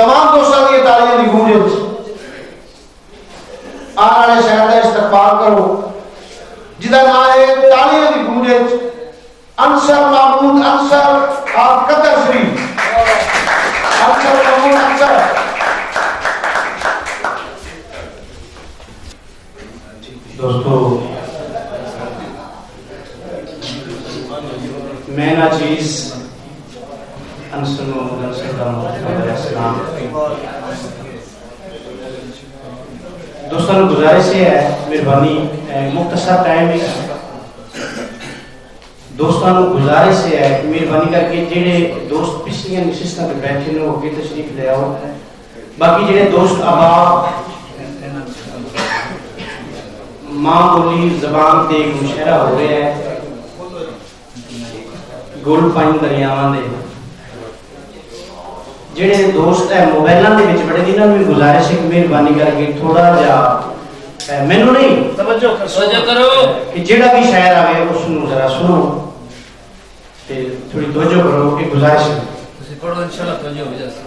تمام دوستوں کی تالیاں دی گونج آنے والے شہر کا استقبال کرو جدا نام ہے تالیاں دی گونج انصر محمود انصر آپ قطر شریف انصر محمود انصر دوستو میں نا چیز انصر محمود انصر کا محمد السلام دوستوں نے گزارش یہ ہے مہربانی مختصر ٹائم ہے دوستوں نے گزارش یہ ہے مہربانی کر کے جڑے دوست پچھلیاں نشستوں پہ بیٹھے ہیں وہ اگے تشریف لے آؤ باقی جڑے دوست احباب ماں بولی زبان تے ایک مشاعرہ ہو رہا ہے گل پائن دریاواں دے جڑے دوست ہے موبائلاں دے وچ بڑے دیناں میں گزارش ہے مہربانی کر کے تھوڑا جا مینوں نہیں توجہ کرو کہ جڑا بھی شاعر آوے اس نوں ذرا سنو تے تھوڑی توجہ کرو کہ گزارش ہے تسی پڑھو انشاءاللہ توجہ ہو جاسے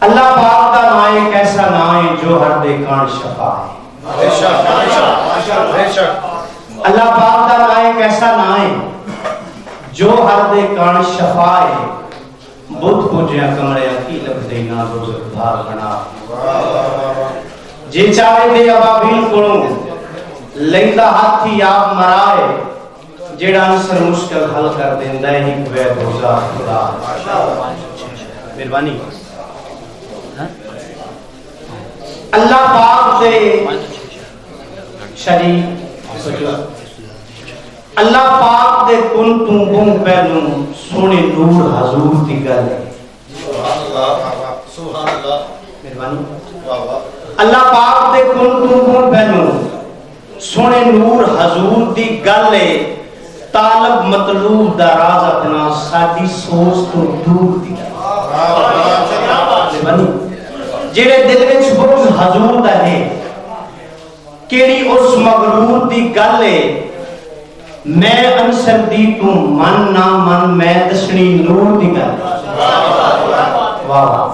اللہ پاک دا نام ایک ایسا نام ہے جو ہر دے کان شفا ہے بے شک اللہ پاک دا نام ایک ایسا نام ہے جو ہر دے کان شفا ہے بدھ پوجیا کمرے کی لب دینا دوزخ بھار بنا جے چاہے دے ابابیل کولوں لیندا ہاتھی آپ مرائے جیڑا انصر مشکل حل کر دیندا ہے ایک وے روزہ خدا مہربانی اللہ پاک دے شریف اللہ پاک دے کن تو گم پہلوں سونے نور حضور دی گل ہے مہربانی اللہ پاک دے کن تو گم پہلوں سونے نور حضور دی گل ہے طالب مطلوب دا راز اپنا سادی سوچ تو دور دی گل مہربانی جڑے دل وچ بغض حضور دا ہے کیڑی اس مغرور دی گل ہے میں انصر دی تو من نہ من میں دشنی نور دی گل واہ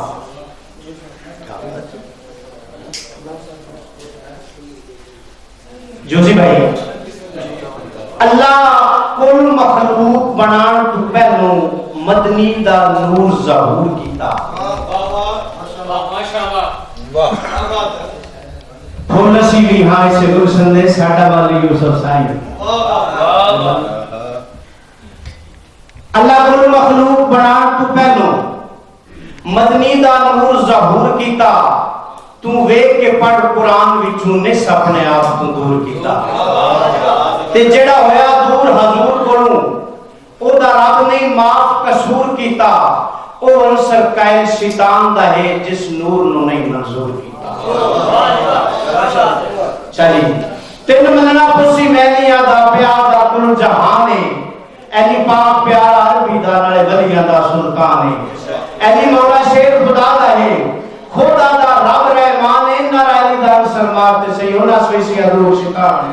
جوزی بھائی اللہ کل مخلوق بنان تو پہلوں مدنی دا نور ظہور کیتا پھول نسی بھی ہاں اسے گلشن دے ساٹا والی یوسف سائن اللہ کل مخلوق بنان تو پہلوں مدنی دا نور ظہور کیتا تو ویک کے پڑھ قرآن وچوں نس اپنے آپ تو دور کیتا تے جڑا ہویا دور حضور کولوں او دا رب نے معاف قصور کیتا او انصر قائل شیطان دا ہے جس نور نو نہیں منظور کیتا چلی تین مننا پسی میں نہیں آدھا پیار دا کل جہان ہے ایلی پاک پیارا عربی دا نالے ولیاں دا سلطان ہے ایلی مولا شیر خدا دا ہے خدا دا رب رحمان ہے نارائلی دا انصر مارتے سے ہونا سویسی ادھر شکار ہے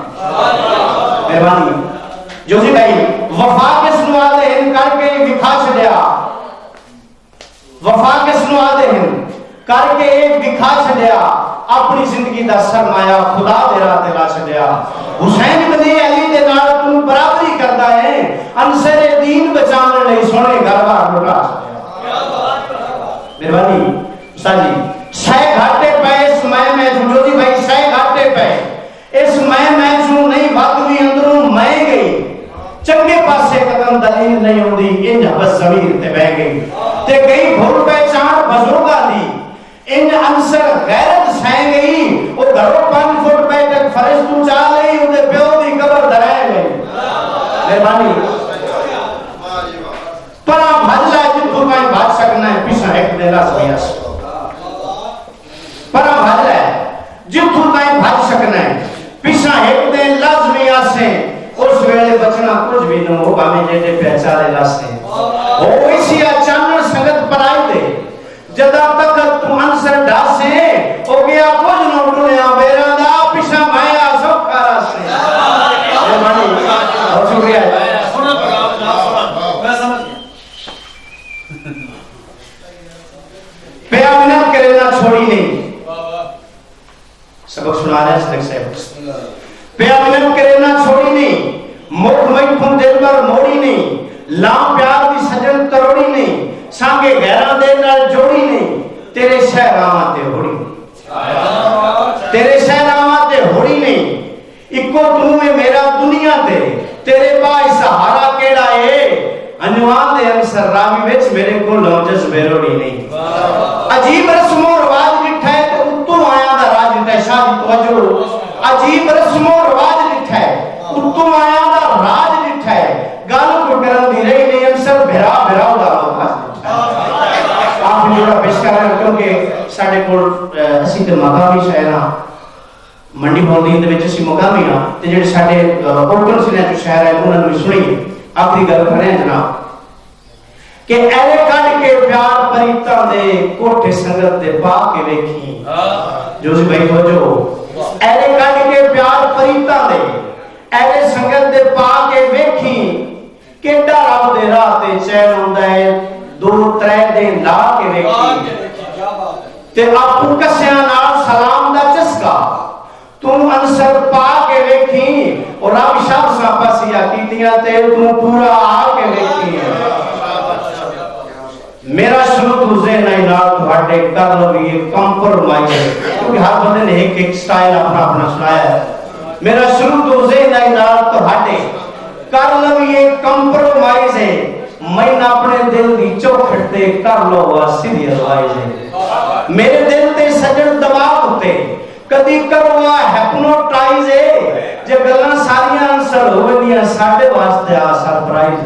مہربانی جو سی بھائی وفا کس نو آدھے ہن کر کے دکھا چھڑیا وفا کس نو آدھے ہن کر کے ایک دکھا چھڑیا اپنی زندگی دا سرمایہ خدا دے راہ تے لا چھڑیا حسین بن علی دے نال تو برابری کردا ہے انصر دین بچانے لئی سونے گھر بار لٹا چھڑیا مہربانی استاد جی سہ گھاٹے پہ اس میں جو دی بھائی سہ گھاٹے پہ اس میں جو نہیں وقت بھی اندروں میں گئی چنگے پاسے قدم دلیل نہیں ہوندی انج بس ضمیر تے بہ گئی تے گئی بھول پہچان بزرگاں دی ان انصر غیرت سہ گئی او گھروں 5 فٹ پہ تک فرش تو چا لئی او دے پیو دی قبر درائے گئی مہربانی پرا بھج جائے جتوں کہیں بھاج سکنا ہے پیچھے ایک دے لازمی ہے پرا بھج جائے جتوں کہیں بھاج سکنا ہے پیچھے ایک دے لازمی آسے اس ویلے بچنا کچھ بھی نہ ہو ہمیں جیسے پہچانے راستے وہ اسی اچانک سنگت پر آئے دے جدا تک تو انصر ڈاسے ہو گیا کچھ نہ ڈولیا میرا دا پیچھا میں آسو کھا راستے بہت شکریہ چھوڑی نہیں سبق سنا رہے ہیں صدق صاحب پیا ملن کرے نہ چھوڑی نہیں مکھ مکھن دل پر موڑی نہیں لام پیار دی سجن تروڑی نہیں سانگے غیران دے نال جوڑی نہیں تیرے شہراں تے ہوڑی تیرے شہراں تے ہوڑی نہیں اکو تو ہے میرا دنیا تے تیرے پاس سہارا کیڑا ہے انوان دے انسر راوی وچ میرے کو لوجس بیروڑی نہیں عجیب رسم و رواج لکھا ہے تو اتو آیا دا راج لکھا ہے شاہ توجہ عجیب رسم و رواج لکھا ہے اتو آیا دا راج لکھا ہے گالوں کو کرن دی رہی نہیں انسر بھرا بھرا دا راج آپ نے جوڑا پیش کر رہے ہیں کیونکہ ساڑھے کو اسی تے مقامی شہرہ منڈی بولدین دے وچ اسی مقامی ہاں تے جڑے ساڈے اوپن سنے جو شہر ہے انہاں نوں سنی آخری گل کریں جناب کہ ایلے کڈ کے پیار پریتاں دے کوٹھے سنگت دے پا کے ویکھی جو سی بھائی توجہ ایلے کڈ کے پیار پریتاں دے ایلے سنگت دے پا کے ویکھی کیڈا رب دے راہ تے چین ہوندا ہے دو ترے دن لا کے ویکھی تے اپو کسیاں نال سلام دا چسکا تم انصر پا کے ویکھی اور رب شاہ ساپا سیا کیتیاں تے تم پورا آ کے ویکھی میرا شروع تو ذہن آئی نال تھوڑے کر لو یہ کمپرومائز ہے کیونکہ ہر بندے نے ایک سٹائل اپنا اپنا سنایا ہے میرا شروع تو ذہن آئی نال تھوڑے کر لو یہ کمپرومائز ہے میں اپنے دل دی چوکھٹ تے کر لو واسدی ایڈوائز ہے میرے دل تے سجن دماغ ہوتے کدی کروا ہیپنوٹائز ہے جے گلاں ساریاں انسر ہوے دیاں ساڈے واسطے آ سرپرائز